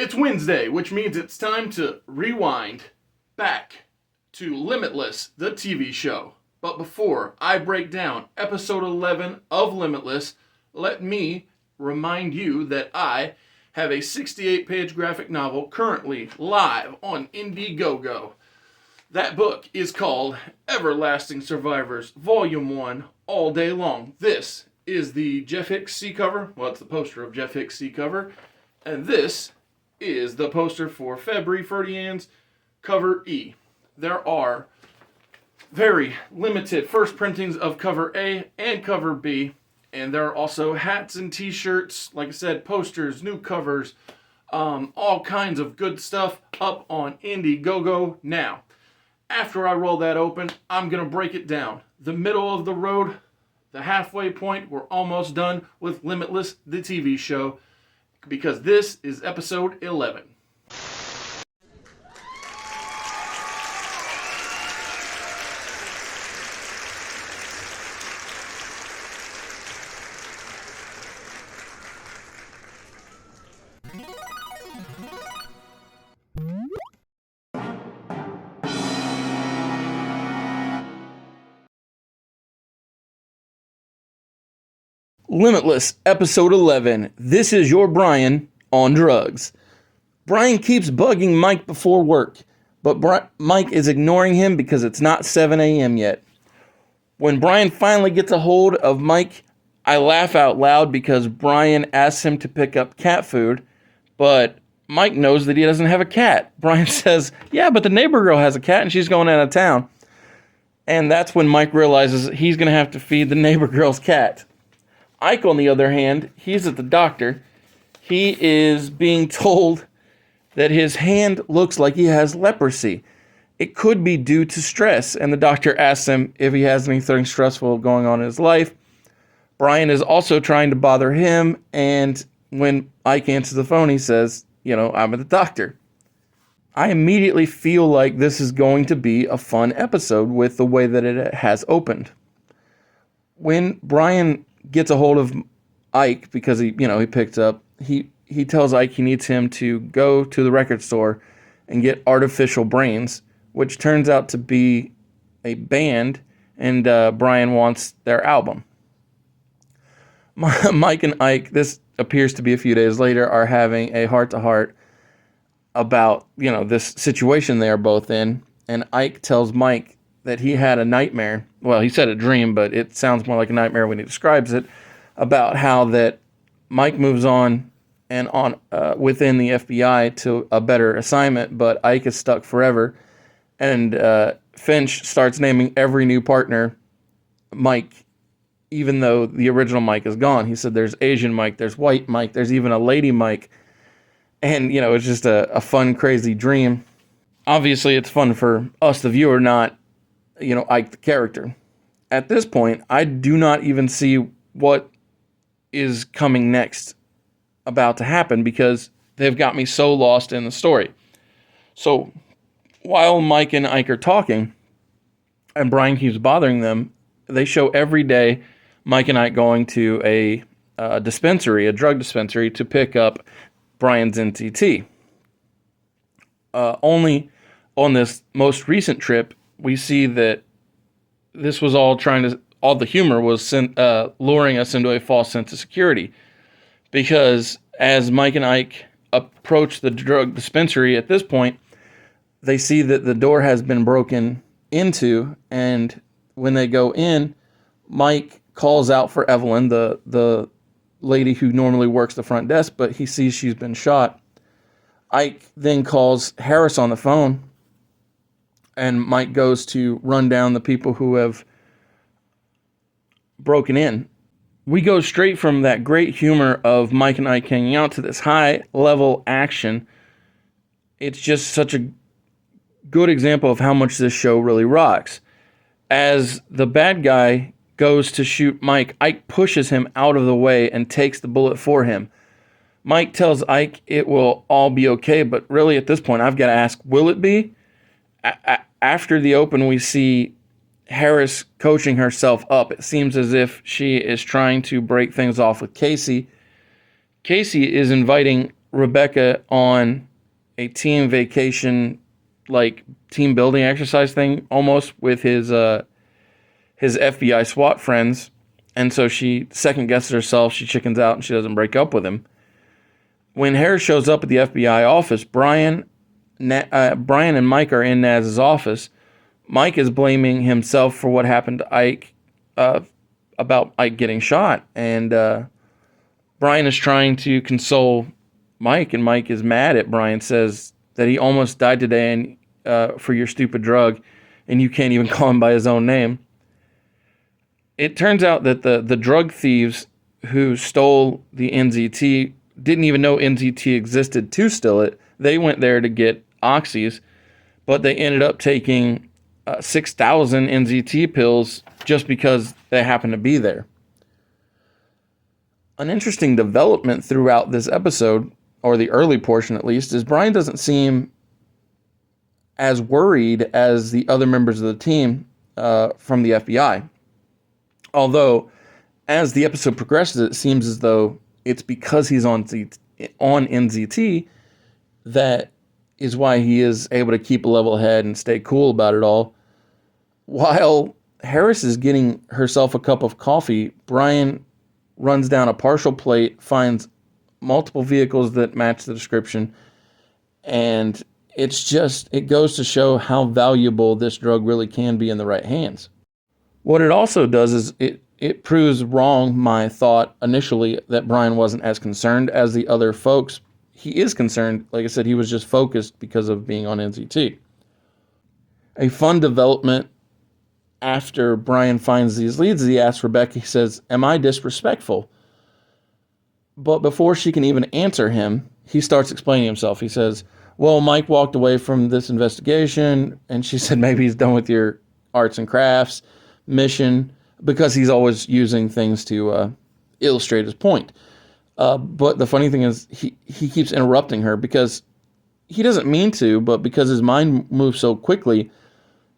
It's Wednesday, which means it's time to rewind back to Limitless, the TV show. But before I break down episode 11 of Limitless, let me remind you that I have a 68-page graphic novel currently live on Indiegogo. That book is called Everlasting Survivors, Volume 1, All Day Long. This is the Jeff Hicks C cover. Well, it's the poster of Jeff Hicks C cover. And this is the poster for February Ferdian's cover E. There are very limited first printings of cover A and cover B. And there are also hats and t-shirts, like I said, posters, new covers, all kinds of good stuff up on Indiegogo now. After I roll that open, I'm going to break it down. The middle of the road, the halfway point, we're almost done with Limitless, the TV show, because this is episode 11. Limitless, episode 11. This is your Brian on drugs. Brian keeps bugging Mike before work, but Mike is ignoring him because it's not 7 a.m. yet. When Brian finally gets a hold of Mike, I laugh out loud because Brian asks him to pick up cat food, but Mike knows that he doesn't have a cat. Brian says, yeah, but the neighbor girl has a cat and she's going out of town. And that's when Mike realizes he's going to have to feed the neighbor girl's cat. Ike, on the other hand, he's at the doctor. He is being told that his hand looks like he has leprosy. It could be due to stress, and the doctor asks him if he has anything stressful going on in his life. Brian is also trying to bother him, and when Ike answers the phone, he says, I'm at the doctor. I immediately feel like this is going to be a fun episode with the way that it has opened. When Brian gets a hold of Ike because he picked up, he tells Ike he needs him to go to the record store and get Artificial Brains, which turns out to be a band, and Brian wants their album. Mike and Ike, this appears to be a few days later, are having a heart-to-heart about, this situation they are both in, and Ike tells Mike that he had a nightmare. Well, he said a dream, but it sounds more like a nightmare when he describes it, about how that Mike moves on and on within the FBI to a better assignment, but Ike is stuck forever. And Finch starts naming every new partner Mike, even though the original Mike is gone. He said there's Asian Mike, there's white Mike, there's even a lady Mike. And, it's just a fun, crazy dream. Obviously, it's fun for us, the viewer, not Ike the character. At this point, I do not even see what is coming next about to happen because they've got me so lost in the story. So, while Mike and Ike are talking, and Brian keeps bothering them, they show every day Mike and Ike going to a dispensary, a drug dispensary, to pick up Brian's NTT. Only on this most recent trip, we see that this was all all the humor was luring us into a false sense of security. Because as Mike and Ike approach the drug dispensary at this point, they see that the door has been broken into, and when they go in, Mike calls out for Evelyn, the lady who normally works the front desk, but he sees she's been shot. Ike then calls Harris on the phone, and Mike goes to run down the people who have broken in. We go straight from that great humor of Mike and Ike hanging out to this high-level action. It's just such a good example of how much this show really rocks. As the bad guy goes to shoot Mike, Ike pushes him out of the way and takes the bullet for him. Mike tells Ike it will all be okay, but really at this point I've got to ask, will it be? After the open, we see Harris coaching herself up. It seems as if she is trying to break things off with Casey. Casey is inviting Rebecca on a team vacation, like team building exercise thing, almost with his FBI SWAT friends, and so she second guesses herself. She chickens out and she doesn't break up with him. When Harris shows up at the FBI office, Brian and Mike are in Naz's office. Mike is blaming himself for what happened to Ike, about Ike getting shot, and Brian is trying to console Mike, and Mike is mad at Brian, says that he almost died today and for your stupid drug, and you can't even call him by his own name. It turns out that the drug thieves who stole the NZT didn't even know NZT existed to steal it. They went there to get oxys, but they ended up taking 6,000 NZT pills just because they happened to be there. An interesting development throughout this episode, or the early portion at least, is Brian doesn't seem as worried as the other members of the team from the FBI. Although, as the episode progresses, it seems as though it's because he's on NZT that is why he is able to keep a level head and stay cool about it all. While Harris is getting herself a cup of coffee, Brian runs down a partial plate, finds multiple vehicles that match the description, and it goes to show how valuable this drug really can be in the right hands. What it also does is it proves wrong my thought initially that Brian wasn't as concerned as the other folks. He is concerned. Like I said, he was just focused because of being on NZT. A fun development after Brian finds these leads, he asks Rebecca, he says, "Am I disrespectful?" But before she can even answer him, he starts explaining himself. He says, "Well, Mike walked away from this investigation," and she said, "Maybe he's done with your arts and crafts mission," because he's always using things to illustrate his point. But the funny thing is, he keeps interrupting her because he doesn't mean to, but because his mind moves so quickly,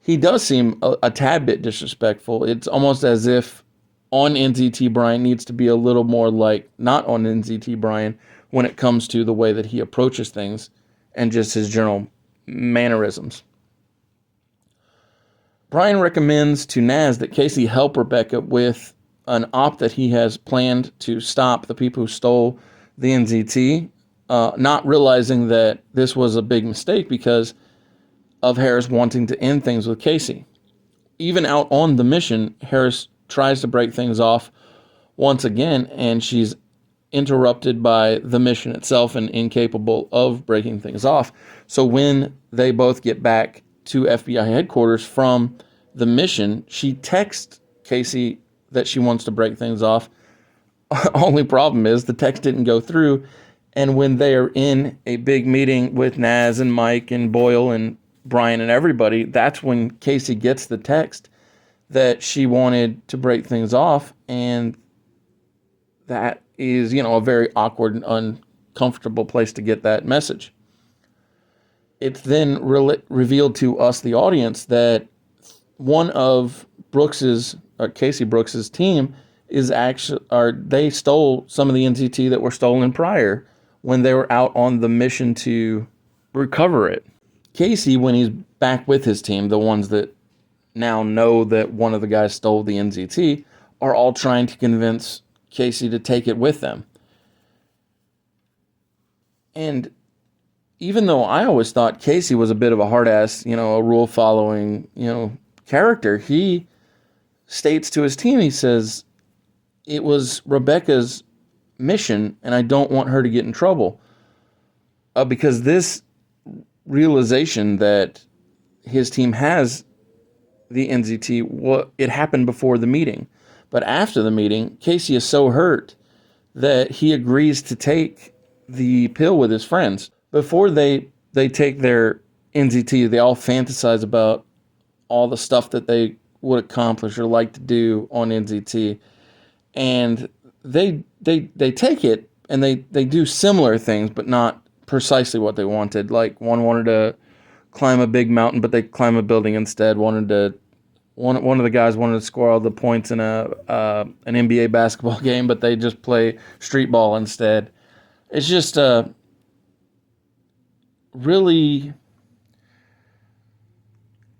he does seem a tad bit disrespectful. It's almost as if on NZT Brian needs to be a little more like not on NZT Brian when it comes to the way that he approaches things and just his general mannerisms. Brian recommends to Naz that Casey help Rebecca with an op that he has planned to stop the people who stole the NZT, not realizing that this was a big mistake because of Harris wanting to end things with Casey. Even out on the mission, Harris tries to break things off once again, and she's interrupted by the mission itself and incapable of breaking things off. So when they both get back to FBI headquarters from the mission, she texts Casey that she wants to break things off. Only problem is the text didn't go through, and when they are in a big meeting with Naz and Mike and Boyle and Brian and everybody, that's when Casey gets the text that she wanted to break things off, and that is, a very awkward and uncomfortable place to get that message. It's then revealed to us, the audience, that one of Casey Brooks's team they stole some of the NZT that were stolen prior when they were out on the mission to recover it. Casey, when he's back with his team, the ones that now know that one of the guys stole the NZT, are all trying to convince Casey to take it with them. And even though I always thought Casey was a bit of a hard-ass, a rule-following, character, he states to his team, he says, "It was Rebecca's mission, and I don't want her to get in trouble." Because this realization that his team has the NZT, it happened before the meeting. But after the meeting, Casey is so hurt that he agrees to take the pill with his friends. Before they take their NZT, they all fantasize about all the stuff that they would accomplish or like to do on NZT. And they take it, and they do similar things, but not precisely what they wanted. Like, one wanted to climb a big mountain, but they climb a building instead. One of the guys wanted to score all the points in an NBA basketball game, but they just play street ball instead. It's just really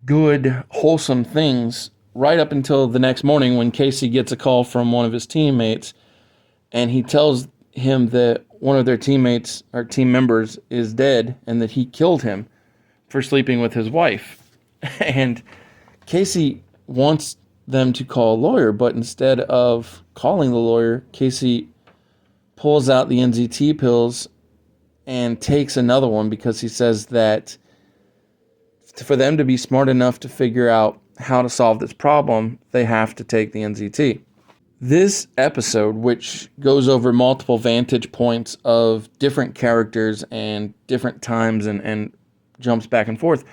good, wholesome things right up until the next morning when Casey gets a call from one of his teammates, and he tells him that one of their teammates or team members is dead and that he killed him for sleeping with his wife. And Casey wants them to call a lawyer, but instead of calling the lawyer, Casey pulls out the NZT pills and takes another one because he says that for them to be smart enough to figure out how to solve this problem, they have to take the NZT. This episode, which goes over multiple vantage points of different characters and different times and jumps back and forth,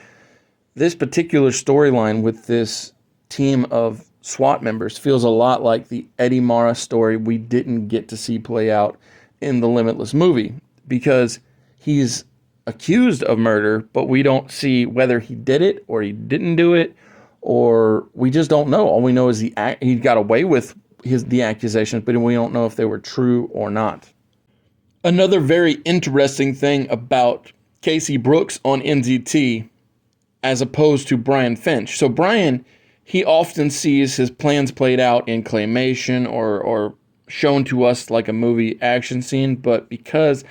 this particular storyline with this team of SWAT members feels a lot like the Eddie Mara story we didn't get to see play out in the Limitless movie, because he's accused of murder, but we don't see whether he did it or he didn't do it, or we just don't know. All we know is he got away with the accusations, but we don't know if they were true or not. Another very interesting thing about Casey Brooks on NZT as opposed to Brian Finch. So Brian, he often sees his plans played out in claymation or shown to us like a movie action scene, but because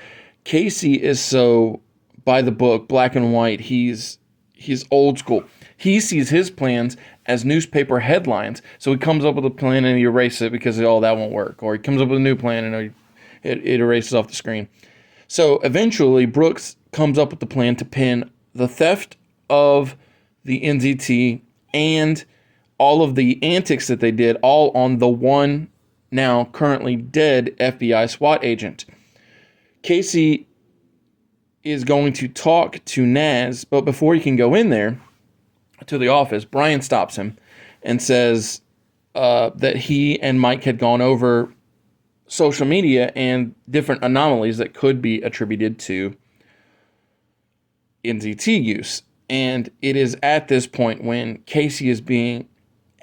Casey is so by the book, black and white, he's old school. He sees his plans as newspaper headlines, so he comes up with a plan and he erases it because, oh, that won't work. Or he comes up with a new plan and it erases off the screen. So eventually, Brooks comes up with the plan to pin the theft of the NZT and all of the antics that they did all on the one now currently dead FBI SWAT agent. Casey is going to talk to Naz, but before he can go in there to the office, Brian stops him and says that he and Mike had gone over social media and different anomalies that could be attributed to NZT use. And it is at this point when Casey is being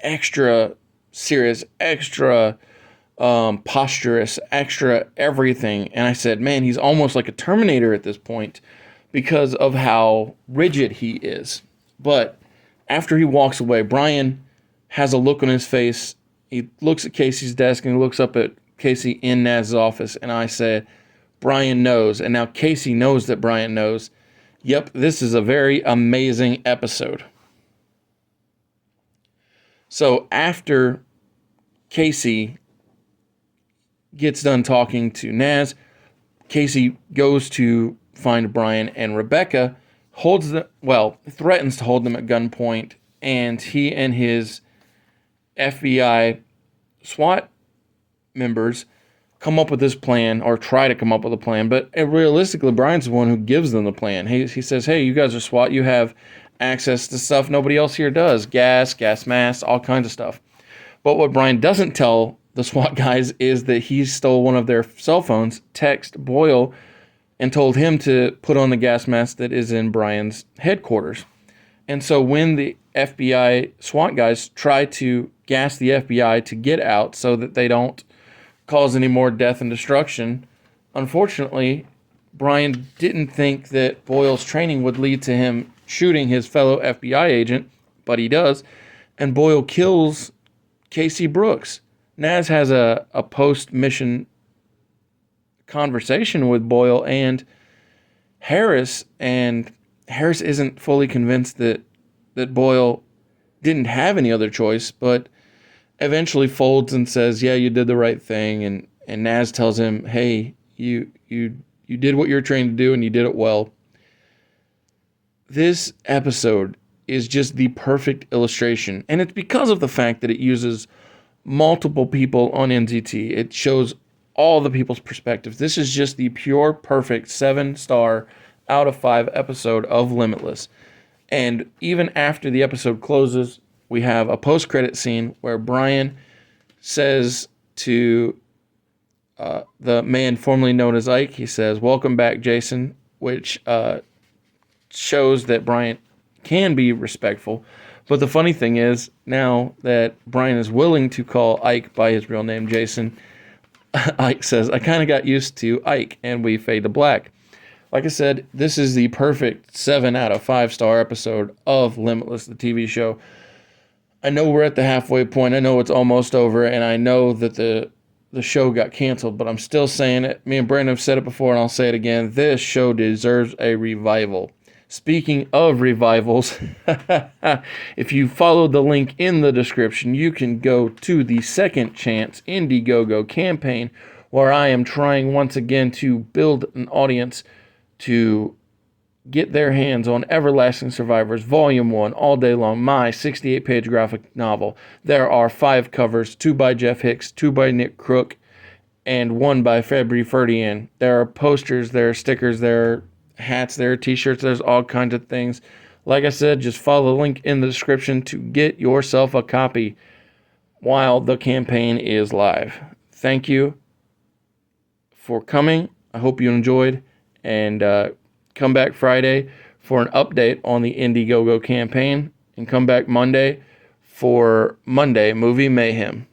extra serious, extra posturous, extra everything. And I said, man, he's almost like a Terminator at this point because of how rigid he is. But after he walks away, Brian has a look on his face. He looks at Casey's desk and he looks up at Casey in Naz's office. And I said, Brian knows. And now Casey knows that Brian knows. Yep, this is a very amazing episode. So after Casey gets done talking to Naz, Casey goes to find Brian, and Rebecca threatens to hold them at gunpoint, and he and his FBI SWAT members come up with this plan, or try to come up with a plan, but realistically, Brian's the one who gives them the plan. He says, hey, you guys are SWAT, you have access to stuff nobody else here does, gas masks, all kinds of stuff. But what Brian doesn't tell the SWAT guys is that he stole one of their cell phones, texted Boyle, and told him to put on the gas mask that is in Brian's headquarters. And so when the FBI SWAT guys try to gas the FBI to get out so that they don't cause any more death and destruction, unfortunately, Brian didn't think that Boyle's training would lead to him shooting his fellow FBI agent, but he does, and Boyle kills Casey Brooks. Naz has a post-mission conversation with Boyle and Harris isn't fully convinced that Boyle didn't have any other choice, but eventually folds and says, yeah, you did the right thing, and Naz tells him, hey, you did what you were trained to do, and you did it well. This episode is just the perfect illustration, and it's because of the fact that it uses multiple people on NZT. It shows all the people's perspectives. This is just the pure, perfect 7-star out of 5 episode of Limitless. And even after the episode closes, we have a post-credit scene where Brian says to the man formerly known as Ike, he says, welcome back, Jason, which shows that Brian can be respectful. But the funny thing is, now that Brian is willing to call Ike by his real name, Jason, Ike says, I kind of got used to Ike, and we fade to black. Like I said, this is the perfect 7 out of 5-star episode of Limitless, the TV show. I know we're at the halfway point. I know it's almost over, and I know that the show got canceled, but I'm still saying it. Me and Brandon have said it before, and I'll say it again. This show deserves a revival. Speaking of revivals, if you follow the link in the description, you can go to the Second Chance Indiegogo campaign, where I am trying once again to build an audience to get their hands on Everlasting Survivors Volume 1 all day long, my 68-page graphic novel. There are 5 covers, 2 by Jeff Hicks, 2 by Nick Crook, and 1 by Fabry Ferdian. There are posters, there are stickers, there are hats, there are t-shirts, there's all kinds of things. Like I said, just follow the link in the description to get yourself a copy while the campaign is live. Thank you for coming. I hope you enjoyed, and come back Friday for an update on the Indiegogo campaign, and come back Monday for Monday Movie Mayhem.